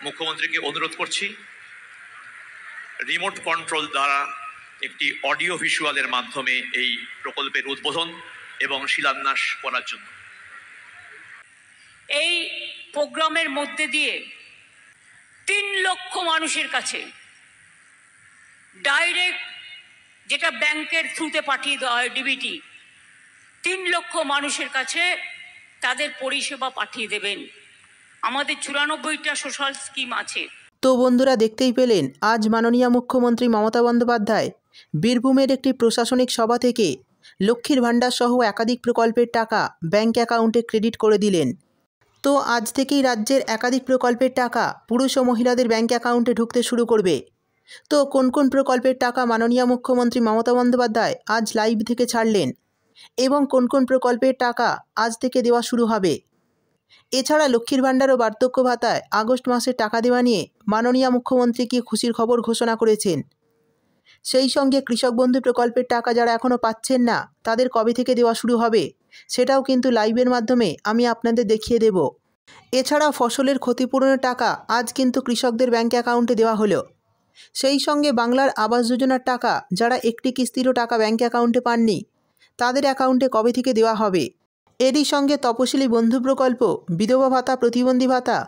মুখ্যমন্ত্রীকে অনুরোধ করছি রিমোট কন্ট্রোল দ্বারা একটি অডিও ভিজুয়ালের মাধ্যমে এই প্রকল্পের উদ্বোধন এবং শিলান্যাস করার জন্য। এই প্রোগ্রামের মধ্যে দিয়ে 3 লক্ষ মানুষের কাছে ডাইরেক্ট, যেটা ব্যাংকের থ্রুতে পাঠিয়ে দেওয়া হয় ডিবিটি, 3 লক্ষ মানুষের কাছে তাদের পরিষেবা পাঠিয়ে দেবেন। আমাদের 94টা সোশ্যাল স্কিম আছে। তো বন্ধুরা, দেখতেই পেলেন আজ মাননীয় মুখ্যমন্ত্রী মমতা বন্দ্যোপাধ্যায় বীরভূমের একটি প্রশাসনিক সভা থেকে লক্ষ্মীর ভাণ্ডার সহ একাধিক প্রকল্পের টাকা ব্যাংক অ্যাকাউন্টে ক্রেডিট করে দিলেন। তো আজ থেকেই রাজ্যের একাধিক প্রকল্পের টাকা পুরুষ ও মহিলাদের ব্যাংক অ্যাকাউন্টে ঢুকতে শুরু করবে। তো কোন কোন প্রকল্পের টাকা মাননীয় মুখ্যমন্ত্রী মমতা বন্দ্যোপাধ্যায় আজ লাইভ থেকে ছাড়লেন এবং কোন কোন প্রকল্পের টাকা আজ থেকে দেওয়া শুরু হবে, এছাড়া লক্ষ্মীর ভাণ্ডার ও বার্ধক্য ভাতায় আগস্ট মাসে টাকা দেওয়া নিয়ে মাননীয় মুখ্যমন্ত্রী কি খুশির খবর ঘোষণা করেছেন, সেই সঙ্গে কৃষক বন্ধু প্রকল্পের টাকা যারা এখনও পাচ্ছেন না তাদের কবে থেকে দেওয়া শুরু হবে সেটাও কিন্তু লাইভের মাধ্যমে আমি আপনাদের দেখিয়ে দেব। এছাড়া ফসলের ক্ষতিপূরণের টাকা আজ কিন্তু কৃষকদের ব্যাংক অ্যাকাউন্টে দেওয়া হলো। সেই সঙ্গে বাংলার আবাস যোজনার টাকা যারা একটি কিস্তিরও টাকা ব্যাংক অ্যাকাউন্টে পাননি তাদের অ্যাকাউন্টে কবে থেকে দেওয়া হবে। এরই সঙ্গে তপশিলি বন্ধু প্রকল্প, বিধবা ভাতা, প্রতিবন্ধী ভাতা,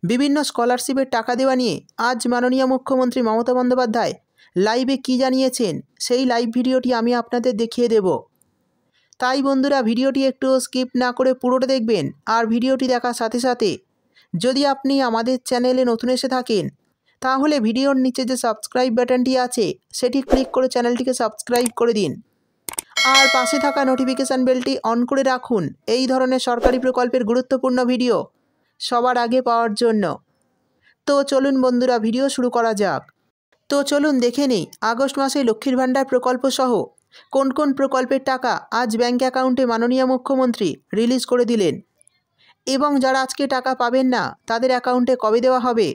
বিভিন্ন স্কলারশিপের টাকা দেওয়া নিয়ে আজ মাননীয় মুখ্যমন্ত্রী মমতা বন্দ্যোপাধ্যায় লাইভে কী জানিয়েছেন সেই লাইভ ভিডিওটি আমি আপনাদের দেখিয়ে দেব। তাই বন্ধুরা, ভিডিওটি একটু স্কিপ না করে পুরোটা দেখবেন। আর ভিডিওটি দেখার সাথে সাথে যদি আপনি আমাদের চ্যানেলে নতুন এসে থাকেন তাহলে ভিডিওর নিচে যে সাবস্ক্রাইব বাটনটি আছে সেটি ক্লিক করে চ্যানেলটিকে সাবস্ক্রাইব করে দিন আর পাশে থাকা নোটিফিকেশান বেলটি অন করে রাখুন এই ধরনের সরকারি প্রকল্পের গুরুত্বপূর্ণ ভিডিও সবার আগে পাওয়ার জন্য। তো চলুন বন্ধুরা, ভিডিও শুরু করা যাক। তো চলুন দেখে নিই আগস্ট মাসে লক্ষ্মীর ভাণ্ডার প্রকল্প সহ কোন কোন প্রকল্পের টাকা আজ ব্যাংক অ্যাকাউন্টে মাননীয় মুখ্যমন্ত্রী রিলিজ করে দিলেন এবং যারা আজকে টাকা পাবেন না তাদের অ্যাকাউন্টে কবে দেওয়া হবে।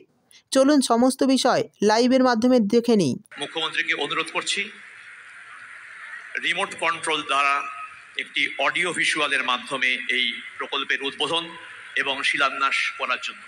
চলুন সমস্ত বিষয় লাইভের মাধ্যমে দেখে নিই। মুখ্যমন্ত্রীকে অনুরোধ করছি রিমোট কন্ট্রোল দ্বারা একটি অডিও ভিজুয়ালের মাধ্যমে এই প্রকল্পের উদ্বোধন এবং শিলান্যাস করার জন্য।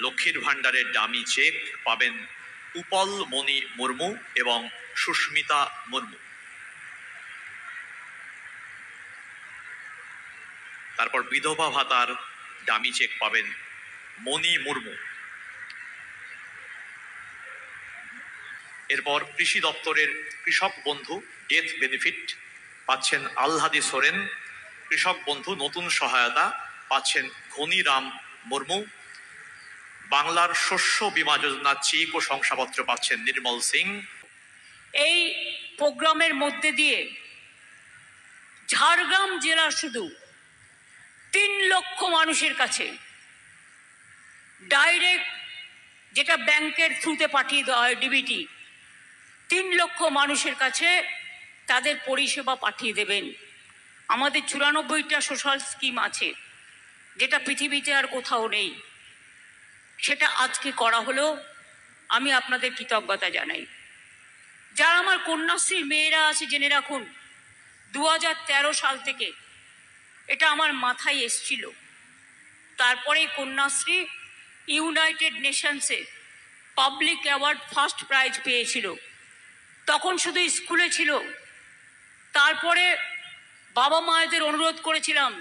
লক্ষ্মীর ভাণ্ডারের দামি চেক পাবেন উপল মণি মুর্মু এবং সুস্মিতা মুর্মু। তারপর বিধবা ভাতার দামি চেক পাবেন মণি মুর্মু। এরপর কৃষি দপ্তরের কৃষক বন্ধু ডেথ বেনিফিট পাচ্ছেন আলহাদি সোরেন। কৃষক বন্ধু নতুন সহায়তা পাচ্ছেন ঘনিরাম মুর্মু। বাংলার শস্য বীমা যোজনার চেক ও শংসাপত্র পাচ্ছেন নির্মল সিং। এই প্রোগ্রামের মধ্যে দিয়ে ঝাড়গ্রাম জেলার শুধু 3 লক্ষ মানুষের কাছে ডাইরেক্ট, যেটা ব্যাংকের থ্রুতে পাঠিয়ে দেওয়া হয় ডিবিটি, 3 লক্ষ মানুষের কাছে তাদের পরিষেবা পাঠিয়ে দেবেন। আমাদের 94টা সোশ্যাল স্কিম আছে যেটা পৃথিবীতে আর কোথাও নেই, সেটা আজকে করা হলো। আমি আপনাদের কৃতজ্ঞতা জানাই। যারা আমার কন্যাশ্রীর মেয়েরা আছে জেনে রাখুন, 2013 সাল থেকে এটা আমার মাথায় এসছিল। তারপরে কন্যাশ্রী ইউনাইটেড নেশনসে পাবলিক অ্যাওয়ার্ড ফার্স্ট প্রাইজ পেয়েছিল। তখন শুধু স্কুলে ছিল। তারপরে বাবা মায়েদের অনুরোধ করেছিলাম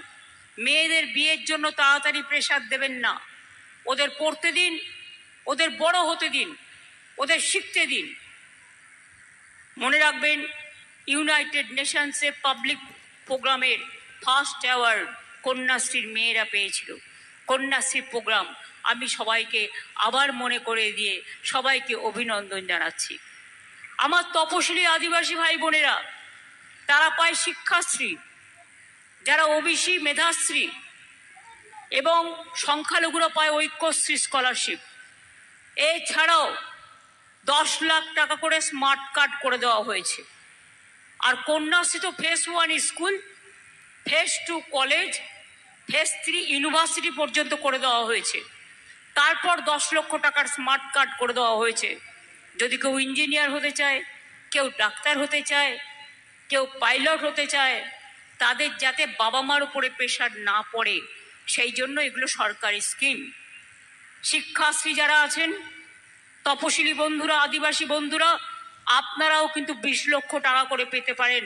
মেয়েদের বিয়ের জন্য তাড়াতাড়ি প্রেশার দেবেন না, ওদের পড়তে দিন, ওদের বড় হতে দিন, ওদের শিখতে দিন। মনে রাখবেন, ইউনাইটেড নেশনসে পাবলিক প্রোগ্রামের ফার্স্ট অ্যাওয়ার্ড কন্যাশ্রীর মেয়েরা পেয়েছিল। কন্যাশ্রী প্রোগ্রাম আমি সবাইকে আবার মনে করে দিয়ে সবাইকে অভিনন্দন জানাচ্ছি। আমার তপশিলি আদিবাসী ভাই বোনেরা তারা পায় শিক্ষাশ্রী, যারা ওবিসি মেধাশ্রী এবং সংখ্যালঘুরা পায় ঐক্যশ্রী স্কলারশিপ। এছাড়াও 10 লাখ টাকা করে স্মার্ট কার্ড করে দেওয়া হয়েছে। আর কন্যাশ্রী তো phase 1 school, phase 2 college, phase 3 university পর্যন্ত করে দেওয়া হয়েছে। তারপর 10 লক্ষ টাকার স্মার্ট কার্ড করে দেওয়া হয়েছে। যদি কেউ ইঞ্জিনিয়ার হতে চায়, কেউ ডাক্তার হতে চায়, কেউ পাইলট হতে চায়, তাদের যাতে বাবা মার উপরে প্রেশার না পড়ে সেই জন্য এগুলো সরকারি স্কিম। শিক্ষাশ্রী যারা আছেন, তপশিলি বন্ধুরা, আদিবাসী বন্ধুরা, আপনারাও কিন্তু 20 লক্ষ টাকা করে পেতে পারেন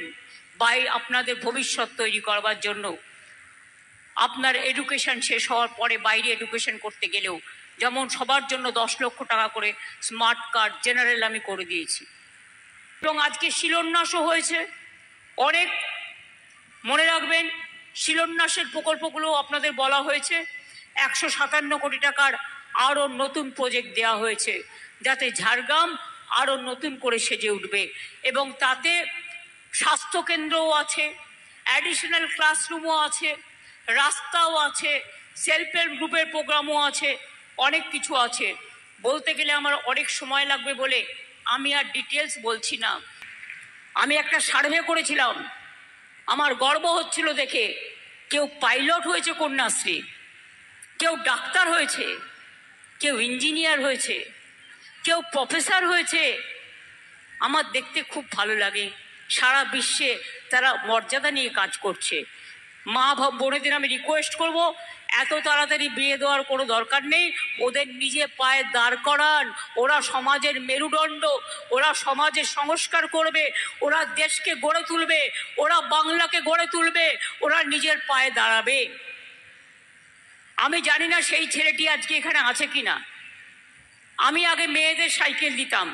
আপনাদের ভবিষ্যৎ তৈরি করবার জন্য। আপনার এডুকেশন শেষ হওয়ার পরে বাইরে এডুকেশন করতে গেলেও যেমন সবার জন্য 10 লক্ষ টাকা করে স্মার্ট কার্ড জেনারেল আমি করে দিয়েছি। এবং আজকে শিলান্যাসও হয়েছে অনেক। মনে রাখবেন, শিলান্যাসের প্রকল্পগুলো আপনাদের বলা হয়েছে। 157 কোটি টাকার আরও নতুন প্রজেক্ট দেওয়া হয়েছে, যাতে ঝাড়গ্রাম আরও নতুন করে সেজে উঠবে। এবং তাতে স্বাস্থ্যকেন্দ্রও আছে, অ্যাডিশনাল ক্লাসরুমও আছে, রাস্তাও আছে, সেলফ হেল্প গ্রুপের প্রোগ্রামও আছে, অনেক কিছু আছে। বলতে গেলে আমার অনেক সময় লাগবে বলে আমি আর ডিটেলস বলছি না। আমি একটা সার্ভে করেছিলাম, আমার গর্ব হচ্ছিল দেখে। কেউ পাইলট হয়েছে কন্যাশ্রী, কেউ ডাক্তার হয়েছে, কেউ ইঞ্জিনিয়ার হয়েছে, কেউ প্রফেসর হয়েছে। আমার দেখতে খুব ভালো লাগে। সারা বিশ্বে তারা মর্যাদা নিয়ে কাজ করছে। মা বোনেদের আমি রিকোয়েস্ট করব, এত তাড়াতাড়ি বিয়ে দেওয়ার কোনো দরকার নেই। ওদের নিজে পায়ে দাঁড় করান। ওরা সমাজের মেরুদণ্ড, ওরা সমাজের সংস্কার করবে, ওরা দেশকে গড়ে তুলবে, ওরা বাংলাকে গড়ে তুলবে, ওরা নিজের পায়ে দাঁড়াবে। আমি জানি না সেই ছেলেটি আজকে এখানে আছে কিনা। আমি আগে মেয়েদের সাইকেল দিতাম,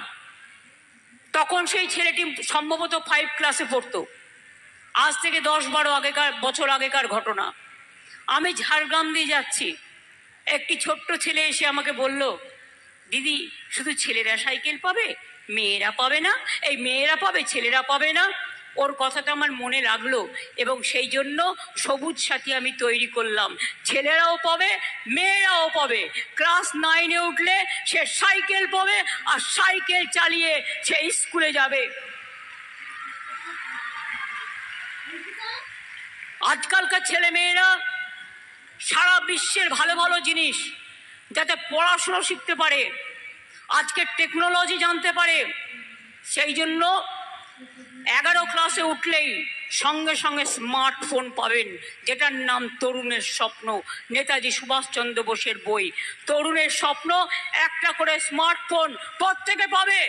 তখন সেই ছেলেটি সম্ভবত 5 ক্লাসে পড়তো। আজ থেকে 10-12 বছর আগেকার ঘটনা। আমি ঝাড়গ্রাম দিয়ে যাচ্ছি, একটি ছোট্ট ছেলে এসে আমাকে বলল, দিদি শুধু ছেলেরা সাইকেল পাবে, মেয়েরা পাবে না? এই মেয়েরা পাবে, ছেলেরা পাবে না? ওর কথাটা আমার মনে লাগলো এবং সেই জন্য সবুজ সাথী আমি তৈরি করলাম। ছেলেরাও পাবে, মেয়েরাও পাবে। ক্লাস 9-এ উঠলে সে সাইকেল পাবে, আর সাইকেল চালিয়ে সে স্কুলে যাবে। আজকালকার ছেলে মেয়েরা সারা বিশ্বের ভালো ভালো জিনিস যাতে পড়াশোনা শিখতে পারে, আজকে টেকনোলজি জানতে পারে, সেই জন্য 11 ক্লাসে উঠলেই সঙ্গে সঙ্গে স্মার্টফোন পাবেন, যেটার নাম তরুণের স্বপ্ন। নেতাজি সুভাষচন্দ্র বোসের বই। তরুণের স্বপ্ন, একটা করে স্মার্টফোন প্রত্যেকে পাবে।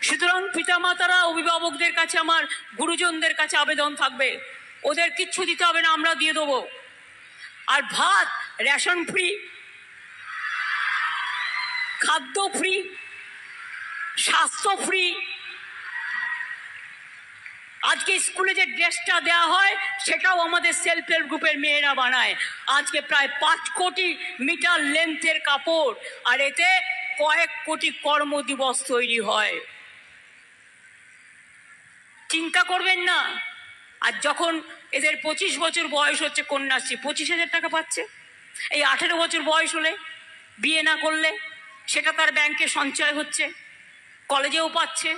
সুতরাং পিতামাতারা, অভিভাবকদের কাছে, আমার গুরুজনদের কাছে আবেদন থাকবে, ওদের কিচ্ছু দিতে হবে না, আমরা দিয়ে দেবো। আর ভাত রেশন ফ্রি, খাদ্য ফ্রি, স্বাস্থ্য ফ্রি। আজকে স্কুলে যে ড্রেসটা দেওয়া হয় সেটাও আমাদের সেলফ হেল্প গ্রুপের মেয়েরা বানায়। আজকে প্রায় 5 কোটি মিটার লেন্থের কাপড়, আর এতে কয়েক কোটি কর্মদিবস তৈরি হয়। চিন্তা করবেন না। আর যখন এদের 25 বছর বয়স হচ্ছে, কন্যাশ্রী 25,000 টাকা পাচ্ছে। এই 18 বছর বয়স হলে বিয়ে না করলে সেটা তার ব্যাংকে সঞ্চয় হচ্ছে, কলেজেও পাচ্ছে,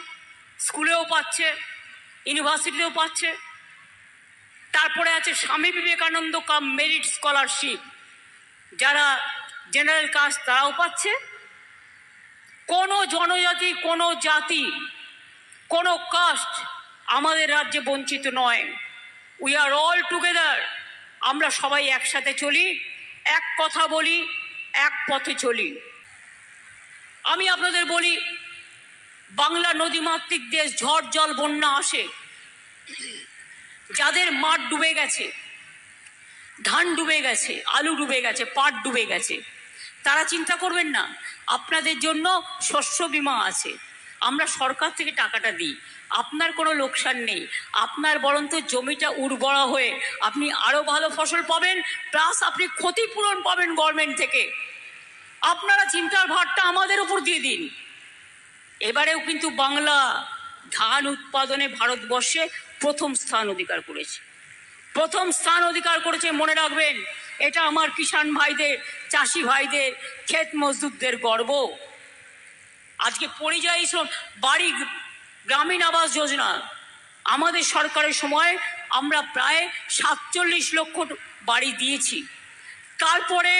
স্কুলেও পাচ্ছে, ইউনিভার্সিটিতেও পাচ্ছে। তারপরে আছে স্বামী বিবেকানন্দ কাম মেরিট স্কলারশিপ, যারা জেনারেল কাস্ট তারাও পাচ্ছে। কোনো জনজাতি, কোনো জাতি, কোনো কাস্ট আমাদের রাজ্যে বঞ্চিত নয়। We are all together. আমরা সবাই একসাথে চলি, এক কথা বলি, এক পথে চলি। আমি আপনাদের বলি, বাংলা নদীমাতৃক দেশ, ঝড় জল বন্যা আসে, যাদের মাঠ ডুবে গেছে, ধান ডুবে গেছে, আলু ডুবে গেছে, পাট ডুবে গেছে, তারা চিন্তা করবেন না, আপনাদের জন্য শস্য বীমা আছে। আমরা সরকার থেকে টাকাটা দিই, আপনার কোনো লোকসান নেই। আপনার বরঞ্চ জমিটা উর্বরা হয়ে আপনি আরও ভালো ফসল পাবেন, প্লাস আপনি ক্ষতিপূরণ পাবেন গভর্নমেন্ট থেকে। আপনারা চিন্তার ভারটা আমাদের উপর দিয়ে দিন। এবারেও কিন্তু বাংলা ধান উৎপাদনে ভারতবর্ষে প্রথম স্থান অধিকার করেছে। প্রথম স্থান অধিকার করেছে, মনে রাখবেন। এটা আমার কিষাণ ভাইদের, চাষি ভাইদের, ক্ষেত মজদুরদের গর্ব। আজকে পরিযায়ী বাড়ি, গ্রামীণ আবাস যোজনা আমাদের সরকারের সময় আমরা প্রায় 47 লক্ষ বাড়ি দিয়েছি। তারপরে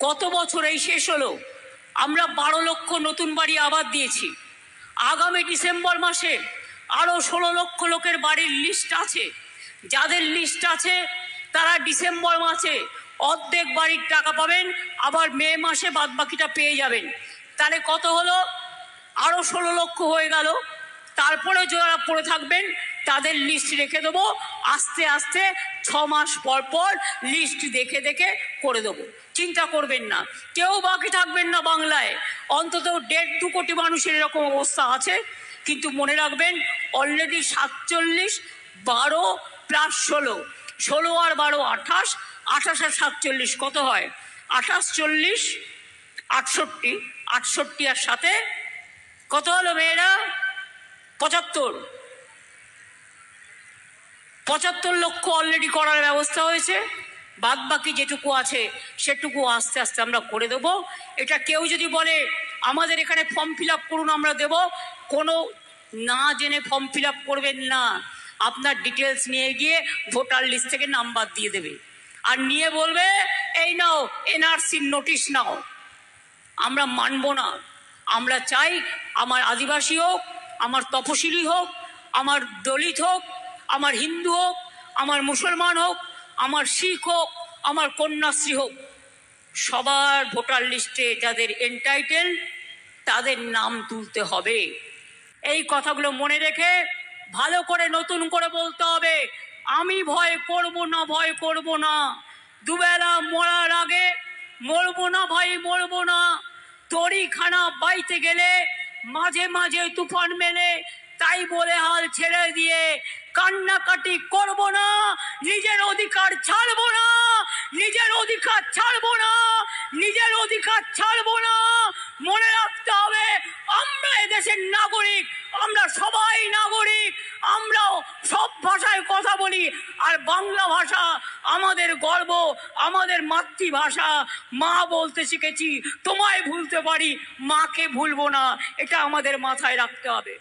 গত বছর এই শেষ হলো, আমরা 12 লক্ষ নতুন বাড়ি আবার দিয়েছি। আগামী ডিসেম্বর মাসে আরও 16 লক্ষ লোকের বাড়ির লিস্ট আছে। যাদের লিস্ট আছে তারা ডিসেম্বর মাসে অর্ধেক বাড়ির টাকা পাবেন, আবার মে মাসে বাদবাকিটা পেয়ে যাবেন। তাহলে কত হলো? আরও 16 লক্ষ হয়ে গেল। তারপরে যারা পড়ে থাকবেন তাদের লিস্ট রেখে দেবো, আস্তে আস্তে 6 মাস পর পর লিস্ট দেখে দেখে করে দেবো। চিন্তা করবেন না, কেউ বাকি থাকবেন না বাংলায়। অন্তত 1.5-2 কোটি মানুষের এরকম অবস্থা আছে। কিন্তু মনে রাখবেন, অলরেডি 47, 12 প্লাস 16 আর 12 28, 28 আর 47 কত হয়? 28, 40, 68, 68 আর সাথে কত হলো মেয়েরা? 75 লক্ষ অলরেডি করার ব্যবস্থা হয়েছে। বাদ বাকি যেটুকু আছে সেটুকু আস্তে আস্তে আমরা করে দেব। এটা কেউ যদি বলে আমাদের এখানে ফর্ম ফিল আপ করুন আমরা দেব, কোনো না জেনে ফর্ম ফিল আপ করবেন না। আপনার ডিটেলস নিয়ে গিয়ে ভোটার লিস্ট থেকে নাম্বার দিয়ে দেবে, আর নিয়ে বলবে এই নাও এনআরসির নোটিশ নাও। আমরা মানব না। আমরা চাই আমার আদিবাসী হোক, আমার তপশিলি হোক, আমার দলিত হোক, আমার হিন্দু হোক, আমার মুসলমান হোক, আমার শিখ হোক, আমার কন্যাশ্রী হোক, সবার ভোটার লিস্টে যাদের এন্টাইটেল তাদের নাম তুলতে হবে। এই কথাগুলো মনে রেখে ভালো করে নতুন করে বলতে হবে, আমি ভয় করব না, ভয় করব না। দুবেলা মরার আগে মরবো না ভাই, মরবো না। তরিখানা বাইতে গেলে মাঝে মাঝে তুফান মেলে, তাই বলে হাল ছেড়ে দিয়ে কান্নাকাটি করব না। নিজের অধিকার ছাড়বো না, নিজের অধিকার ছাড়বো না, নিজের অধিকার ছাড়বো না। মনে রাখতে হবে, আমরা এদেশের নাগরিক, আমরা সবাই নাগরিক। আমরাও সব ভাষায় কথা বলি, আর বাংলা ভাষা আমাদের গর্ব, আমাদের মাতৃভাষা। মা বলতে শিখেছি, তোমায় ভুলতে পারি, মাকে ভুলবো না। এটা আমাদের মাথায় রাখতে হবে।